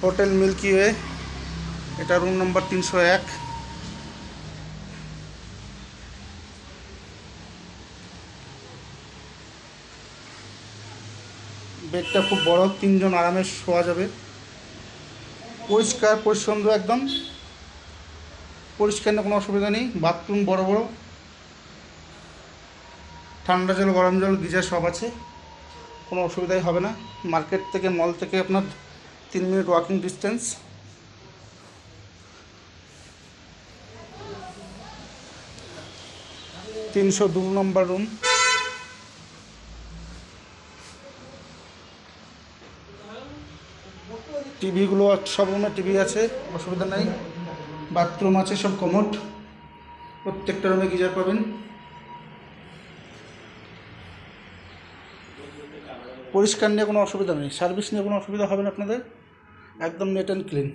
Hotel milky way, এটা room number 301। বেডটা খুব বড়, 3 জন আরামে শোয়া যাবে। পরিষ্কার পরিচ্ছন্ন, একদম পরিষ্কার, না কোনো অসুবিধা নেই। বাথরুম বড় বড়, ঠান্ডা জল গরম জল গিজার সব আছে, কোনো অসুবিধাই হবে না। মার্কেট থেকে, মল থেকে আপনার 3 মিনিট ওয়াকিং ডিস্টেন্স। তিনশো 2 নম্বর রুম। টিভিগুলো সব রুমে টিভি আছে, অসুবিধা নাই। বাথরুম আছে, সব কমোড, প্রত্যেকটা রুমে গিজার পাবেন। পরিষ্কার নিয়ে কোনো অসুবিধা নেই, সার্ভিস নিয়ে কোনো অসুবিধা হবে না আপনাদের, একদম নেট অ্যান্ড ক্লিন।